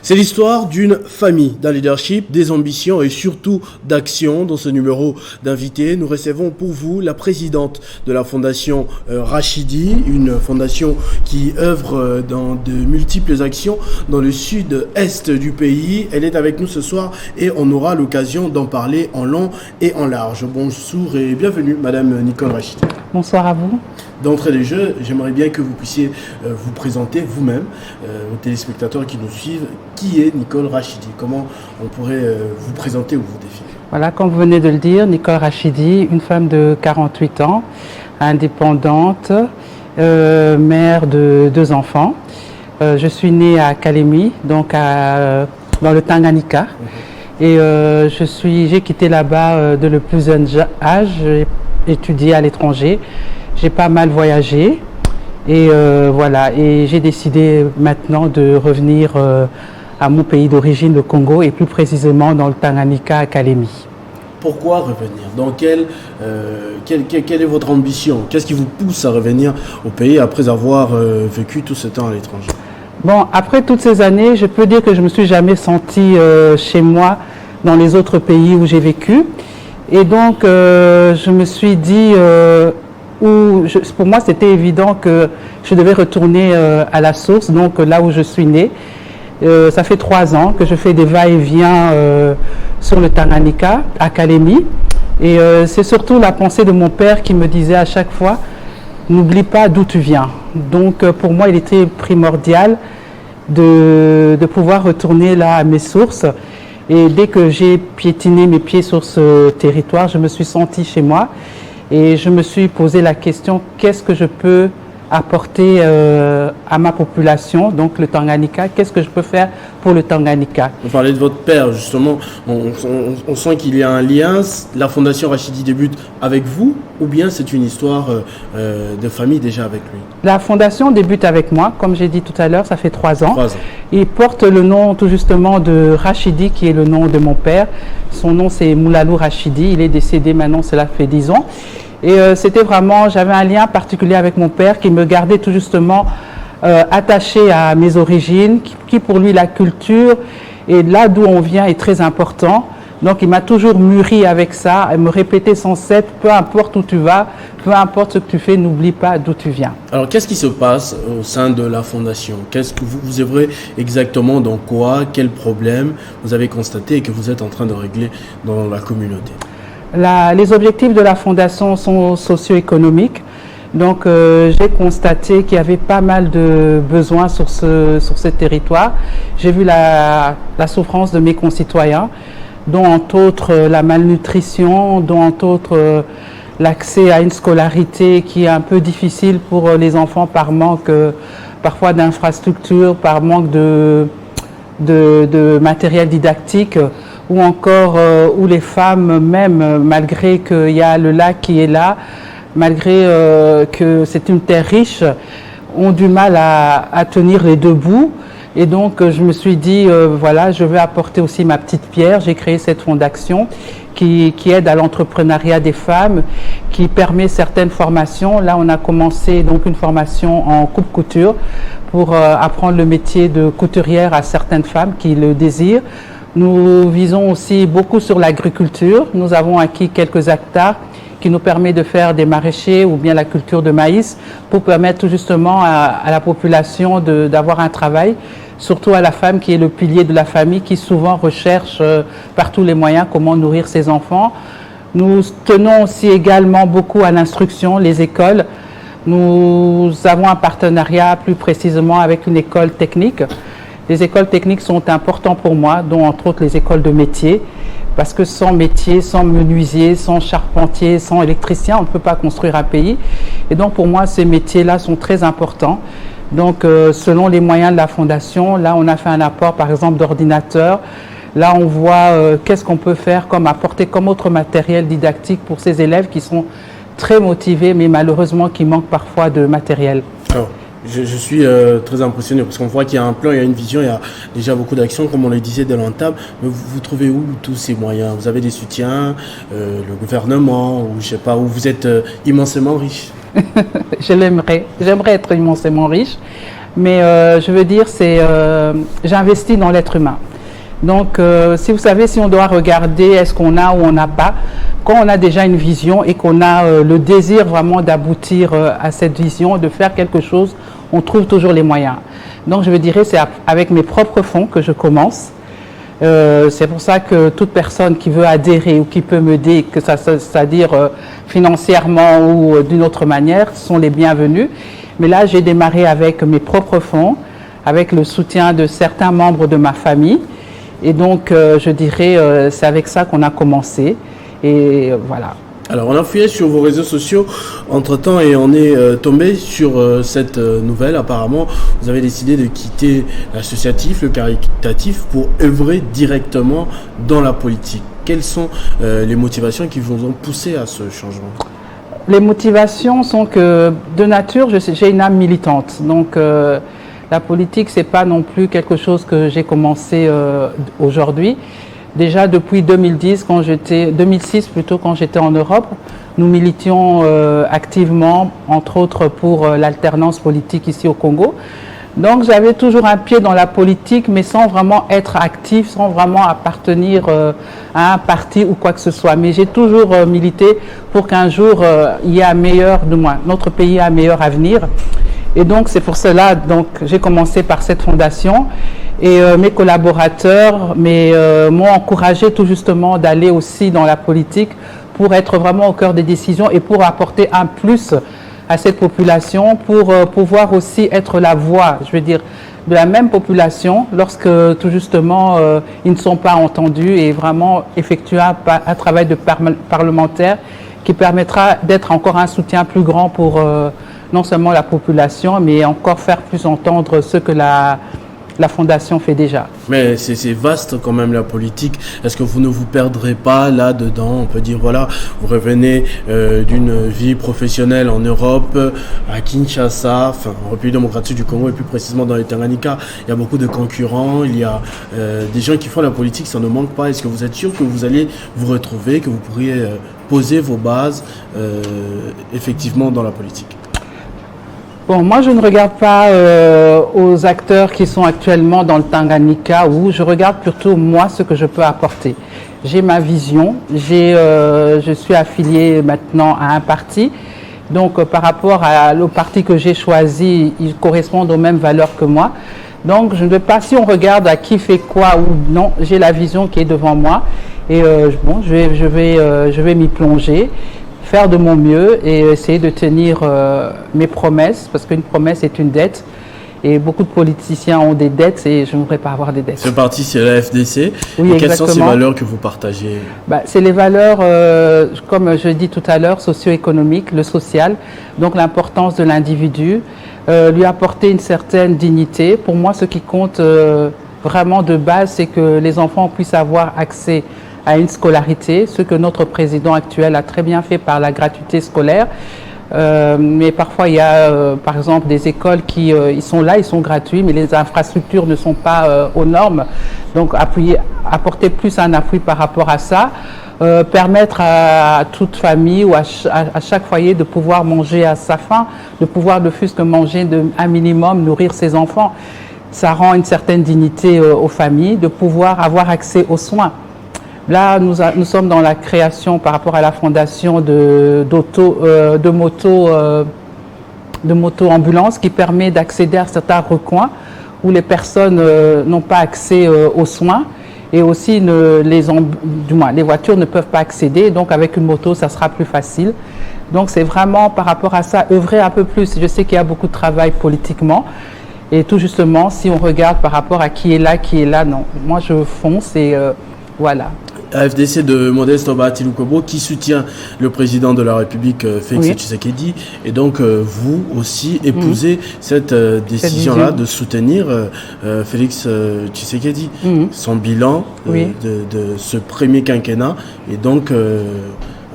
C'est l'histoire d'une famille d'un leadership, des ambitions et surtout d'action. Dans ce numéro d'invité, nous recevons pour vous la présidente de la fondation Rachidi, une fondation qui œuvre dans de multiples actions dans le sud-est du pays. Elle est avec nous ce soir et on aura l'occasion d'en parler en long et en large. Bonjour et bienvenue Madame Nicole Rachidi. Bonsoir à vous. D'entrée de jeu, j'aimerais bien que vous puissiez vous présenter vous-même aux téléspectateurs qui nous suivent. Qui est Nicole Rachidi? Comment on pourrait vous présenter ou vous définir? Voilà, comme vous venez de le dire, Nicole Rachidi, une femme de 48 ans, indépendante, mère de 2 enfants. Je suis née à Kalemi, donc dans le Tanganyika. Et j'ai quitté là-bas de le plus jeune âge, j'ai étudié à l'étranger. J'ai pas mal voyagé et voilà, et j'ai décidé maintenant de revenir à mon pays d'origine, le Congo, et plus précisément dans le Tanganyika à Kalemi. Pourquoi revenir? Quelle est votre ambition? Qu'est-ce qui vous pousse à revenir au pays après avoir vécu tout ce temps à l'étranger? Bon, après toutes ces années, je peux dire que je me suis jamais sentie chez moi dans les autres pays où j'ai vécu. Et donc, je me suis dit... pour moi, c'était évident que je devais retourner à la source, donc là où je suis née. Ça fait 3 ans que je fais des va-et-vient sur le Tanganyika, à Kalemi. Et c'est surtout la pensée de mon père qui me disait à chaque fois, n'oublie pas d'où tu viens. Donc pour moi, il était primordial de pouvoir retourner là à mes sources. Et dès que j'ai piétiné mes pieds sur ce territoire, je me suis sentie chez moi. Et je me suis posé la question, qu'est-ce que je peux apporter à ma population, donc le Tanganyika, qu'est-ce que je peux faire pour le Tanganyika? Vous parlez de votre père, justement, on sent qu'il y a un lien. La fondation Rachidi débute avec vous ou bien c'est une histoire de famille déjà avec lui? La fondation débute avec moi, comme j'ai dit tout à l'heure, ça fait 3 ans. 3 ans. Il porte le nom tout justement de Rachidi, qui est le nom de mon père. Son nom c'est Moulalou Rachidi, il est décédé maintenant, cela fait 10 ans. Et c'était vraiment, j'avais un lien particulier avec mon père qui me gardait tout justement attaché à mes origines, qui pour lui la culture et là d'où on vient est très important. Donc il m'a toujours mûri avec ça, et me répétait sans cesse, peu importe où tu vas, peu importe ce que tu fais, n'oublie pas d'où tu viens. Alors qu'est-ce qui se passe au sein de la fondation? Qu'est-ce que vous œuvrez exactement dans quoi? Quels problèmes vous avez constaté et que vous êtes en train de régler dans la communauté? Les objectifs de la fondation sont socio-économiques. Donc j'ai constaté qu'il y avait pas mal de besoins sur ce territoire. J'ai vu la souffrance de mes concitoyens, dont entre autres la malnutrition, dont entre autres l'accès à une scolarité qui est un peu difficile pour les enfants par manque parfois d'infrastructures, par manque de matériel didactique, ou encore où les femmes même, malgré qu'il y a le lac qui est là, malgré que c'est une terre riche, ont du mal à tenir les 2 bouts. Et donc je me suis dit, voilà, je vais apporter aussi ma petite pierre. J'ai créé cette fondation qui aide à l'entrepreneuriat des femmes, qui permet certaines formations. Là, on a commencé donc une formation en coupe-couture pour apprendre le métier de couturière à certaines femmes qui le désirent. Nous visons aussi beaucoup sur l'agriculture. Nous avons acquis quelques hectares qui nous permet de faire des maraîchers ou bien la culture de maïs pour permettre tout justement à la population d'avoir un travail, surtout à la femme qui est le pilier de la famille, qui souvent recherche par tous les moyens comment nourrir ses enfants. Nous tenons aussi également beaucoup à l'instruction, les écoles. Nous avons un partenariat plus précisément avec une école technique. Les écoles techniques sont importantes pour moi, dont entre autres les écoles de métier. Parce que sans métier, sans menuisier, sans charpentier, sans électricien, on ne peut pas construire un pays. Et donc pour moi, ces métiers-là sont très importants. Donc selon les moyens de la fondation, là on a fait un apport par exemple d'ordinateurs. Là on voit qu'est-ce qu'on peut faire comme apporter comme autre matériel didactique pour ces élèves qui sont très motivés mais malheureusement qui manquent parfois de matériel. Alors, Je suis très impressionné parce qu'on voit qu'il y a un plan, il y a une vision, il y a déjà beaucoup d'actions, comme on le disait dès l'entame. Mais vous trouvez où tous ces moyens? Vous avez des soutiens, le gouvernement, ou je sais pas, où vous êtes immensément riche? J'aimerais être immensément riche, mais je veux dire, j'investis dans l'être humain. Donc, si vous savez, si on doit regarder est-ce qu'on a ou on n'a pas, quand on a déjà une vision et qu'on a le désir vraiment d'aboutir à cette vision, de faire quelque chose, on trouve toujours les moyens. Donc, je veux dire, c'est avec mes propres fonds que je commence. C'est pour ça que toute personne qui veut adhérer ou qui peut m'aider, que ça, c'est-à-dire financièrement ou d'une autre manière, sont les bienvenus. Mais là, j'ai démarré avec mes propres fonds, avec le soutien de certains membres de ma famille. Et donc, je dirais, c'est avec ça qu'on a commencé. Et voilà. Alors, on a fouillé sur vos réseaux sociaux entre-temps et on est tombé sur cette nouvelle. Apparemment, vous avez décidé de quitter l'associatif, le caritatif, pour œuvrer directement dans la politique. Quelles sont les motivations qui vous ont poussé à ce changement? Les motivations sont que, de nature, j'ai une âme militante. Donc, la politique, c'est pas non plus quelque chose que j'ai commencé aujourd'hui. Déjà depuis 2006 plutôt, quand j'étais en Europe, nous militions activement, entre autres pour l'alternance politique ici au Congo. Donc j'avais toujours un pied dans la politique, mais sans vraiment être actif, sans vraiment appartenir à un parti ou quoi que ce soit. Mais j'ai toujours milité pour qu'un jour il y ait un meilleur, du moins notre pays a un meilleur avenir. Et donc c'est pour cela donc j'ai commencé par cette fondation et mes collaborateurs m'ont encouragé tout justement d'aller aussi dans la politique pour être vraiment au cœur des décisions et pour apporter un plus à cette population, pour pouvoir aussi être la voix, je veux dire, de la même population lorsque tout justement ils ne sont pas entendus, et vraiment effectuer un travail de parlementaire qui permettra d'être encore un soutien plus grand pour non seulement la population, mais encore faire plus entendre ce que la Fondation fait déjà. Mais c'est vaste quand même la politique. Est-ce que vous ne vous perdrez pas là-dedans? On peut dire, voilà, vous revenez d'une vie professionnelle en Europe, à Kinshasa, enfin en République démocratique du Congo et plus précisément dans les Tanganyika. Il y a beaucoup de concurrents, il y a des gens qui font la politique, ça ne manque pas. Est-ce que vous êtes sûr que vous allez vous retrouver, que vous pourriez poser vos bases effectivement dans la politique? Bon, moi je ne regarde pas aux acteurs qui sont actuellement dans le Tanganyika, où je regarde plutôt moi ce que je peux apporter. J'ai ma vision, je suis affilié maintenant à un parti, donc par rapport au parti que j'ai choisi, ils correspondent aux mêmes valeurs que moi. Donc je ne vais pas, si on regarde à qui fait quoi ou non, j'ai la vision qui est devant moi et bon, je vais m'y plonger, faire de mon mieux et essayer de tenir mes promesses, parce qu'une promesse est une dette et beaucoup de politiciens ont des dettes et je ne voudrais pas avoir des dettes. Ce parti, c'est la FDC. Oui, et quelles sont ces valeurs que vous partagez? C'est les valeurs, comme je dis tout à l'heure, socio-économiques, le social, donc l'importance de l'individu, lui apporter une certaine dignité. Pour moi, ce qui compte vraiment de base, c'est que les enfants puissent avoir accès à une scolarité, ce que notre président actuel a très bien fait par la gratuité scolaire. Mais parfois, il y a, par exemple, des écoles qui ils sont là, ils sont gratuits, mais les infrastructures ne sont pas aux normes. Donc, apporter plus un appui par rapport à ça, permettre à toute famille ou à chaque foyer de pouvoir manger à sa faim, de pouvoir ne fût-ce que manger un minimum, nourrir ses enfants. Ça rend une certaine dignité aux familles, de pouvoir avoir accès aux soins. Là, nous sommes dans la création par rapport à la fondation de moto-ambulance qui permet d'accéder à certains recoins où les personnes n'ont pas accès aux soins et aussi les voitures ne peuvent pas accéder. Donc avec une moto, ça sera plus facile. Donc c'est vraiment par rapport à ça, œuvrer un peu plus. Je sais qu'il y a beaucoup de travail politiquement. Et tout justement, si on regarde par rapport à qui est là, non. Moi, je fonce et voilà. AFDC de Modeste Obati Lukobo qui soutient le président de la République, Félix Tshisekedi. Et donc, vous aussi épousez cette décision-là de soutenir Félix Tshisekedi. Son bilan de ce premier quinquennat est donc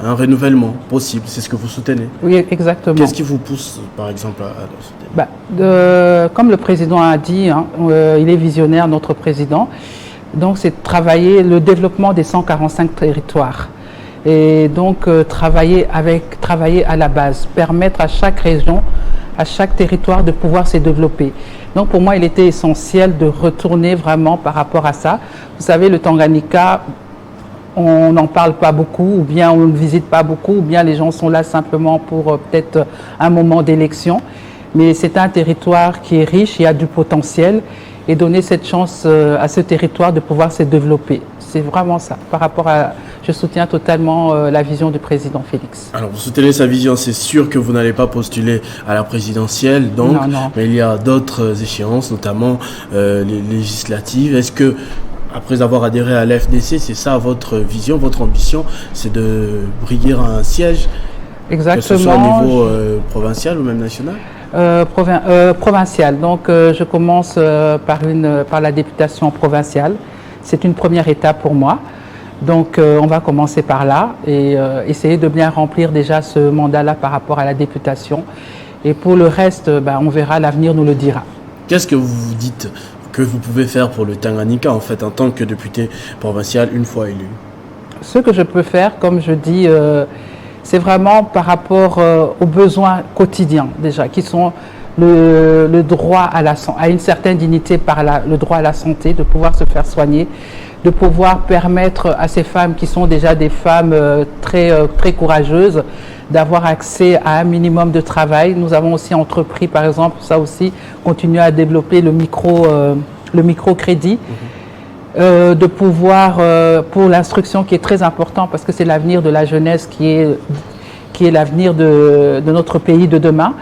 un renouvellement possible. C'est ce que vous soutenez? Oui, exactement. Qu'est-ce qui vous pousse, par exemple, à le soutenir? Comme le président a dit, hein, il est visionnaire, notre président. Donc, c'est de travailler le développement des 145 territoires. Et donc, travailler à la base, permettre à chaque région, à chaque territoire de pouvoir se développer. Donc, pour moi, il était essentiel de retourner vraiment par rapport à ça. Vous savez, le Tanganyika, on n'en parle pas beaucoup, ou bien on ne visite pas beaucoup, ou bien les gens sont là simplement pour peut-être un moment d'élection. Mais c'est un territoire qui est riche, il y a du potentiel, et donner cette chance à ce territoire de pouvoir se développer. C'est vraiment ça. Par rapport à, je soutiens totalement la vision du président Félix. Alors, vous soutenez sa vision, c'est sûr que vous n'allez pas postuler à la présidentielle, donc, non. Mais il y a d'autres échéances, notamment les législatives. Est-ce que, après avoir adhéré à l'FDC, c'est ça votre vision, votre ambition, c'est de briguer un siège, exactement, que ce soit au niveau provincial ou même national? Provincial. Donc, je commence par la députation provinciale. C'est une première étape pour moi. Donc, on va commencer par là et essayer de bien remplir déjà ce mandat-là par rapport à la députation. Et pour le reste, on verra, l'avenir nous le dira. Qu'est-ce que vous vous dites que vous pouvez faire pour le Tanganyika, en fait, en tant que député provincial, une fois élu? Ce que je peux faire, comme je dis, c'est vraiment par rapport aux besoins quotidiens, déjà, qui sont le droit à une certaine dignité par le droit à la santé, de pouvoir se faire soigner, de pouvoir permettre à ces femmes qui sont déjà des femmes très courageuses, d'avoir accès à un minimum de travail. Nous avons aussi entrepris, par exemple, ça aussi, continuer à développer le microcrédit, de pouvoir, pour l'instruction qui est très important, parce que c'est l'avenir de la jeunesse qui est l'avenir de notre pays de demain,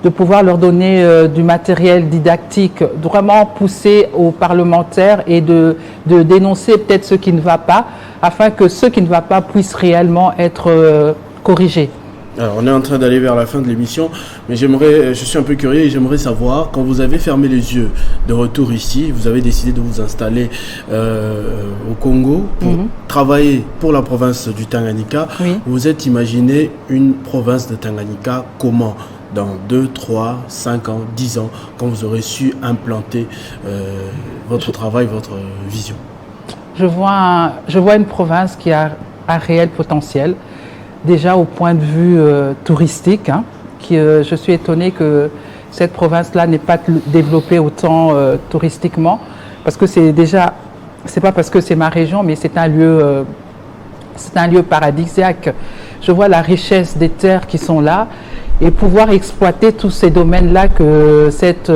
de pouvoir leur donner du matériel didactique, de vraiment pousser aux parlementaires et de dénoncer peut-être ce qui ne va pas, afin que ce qui ne va pas puisse réellement être corrigé. Alors, on est en train d'aller vers la fin de l'émission, mais je suis un peu curieux et j'aimerais savoir, quand vous avez fermé les yeux de retour ici, vous avez décidé de vous installer au Congo pour travailler pour la province du Tanganyika. Oui. Vous vous êtes imaginé une province de Tanganyika comment? Dans 2, 3, 5 ans, 10 ans, quand vous aurez su implanter votre travail, votre vision? Je vois une province qui a un réel potentiel. Déjà au point de vue touristique, hein, je suis étonnée que cette province-là n'ait pas développé autant touristiquement, parce que c'est pas parce que c'est ma région, mais c'est un lieu paradisiaque. Je vois la richesse des terres qui sont là et pouvoir exploiter tous ces domaines-là que cette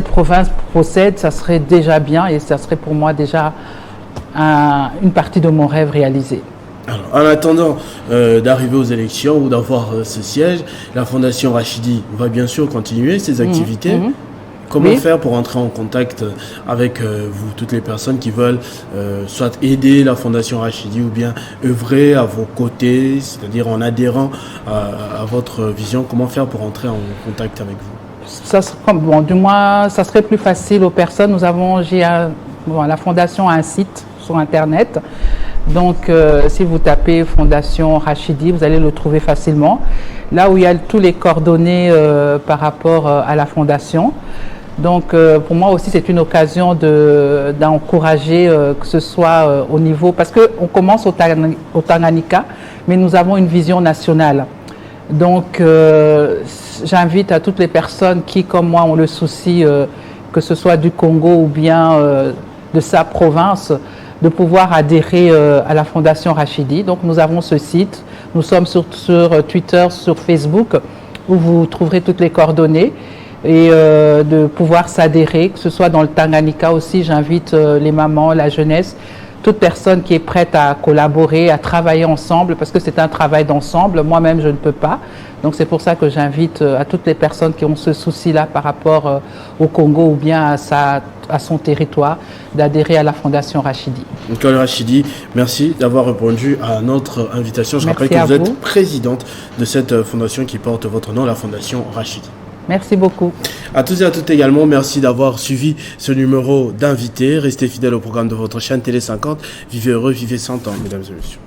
province possède, ça serait déjà bien et ça serait pour moi déjà une partie de mon rêve réalisé. Alors, en attendant d'arriver aux élections ou d'avoir ce siège, la Fondation Rachidi va bien sûr continuer ses activités. Comment faire pour entrer en contact avec vous, toutes les personnes qui veulent soit aider la Fondation Rachidi ou bien œuvrer à vos côtés, c'est-à-dire en adhérant à votre vision? Comment faire pour entrer en contact avec vous? Du moins, ça serait plus facile aux personnes. La Fondation a un site sur Internet. Donc, si vous tapez Fondation Rachidi, vous allez le trouver facilement. Là où il y a tous les coordonnées par rapport à la Fondation. Donc, pour moi aussi, c'est une occasion d'encourager que ce soit au niveau... Parce qu'on commence au Tanganyika, mais nous avons une vision nationale. Donc, j'invite à toutes les personnes qui, comme moi, ont le souci, que ce soit du Congo ou bien de sa province, de pouvoir adhérer à la Fondation Rachidi. Donc, nous avons ce site. Nous sommes sur Twitter, sur Facebook, où vous trouverez toutes les coordonnées. Et de pouvoir s'adhérer, que ce soit dans le Tanganyika aussi, j'invite les mamans, la jeunesse, toute personne qui est prête à collaborer, à travailler ensemble, parce que c'est un travail d'ensemble. Moi-même, je ne peux pas. Donc, c'est pour ça que j'invite à toutes les personnes qui ont ce souci-là par rapport au Congo ou bien à son territoire, d'adhérer à la Fondation Rachidi. Nicole Rachidi, merci d'avoir répondu à notre invitation. Je rappelle que vous êtes présidente de cette fondation qui porte votre nom, la Fondation Rachidi. Merci beaucoup. À tous et à toutes également, merci d'avoir suivi ce numéro d'invité. Restez fidèles au programme de votre chaîne Télé 50. Vivez heureux, vivez 100 ans, mesdames et messieurs.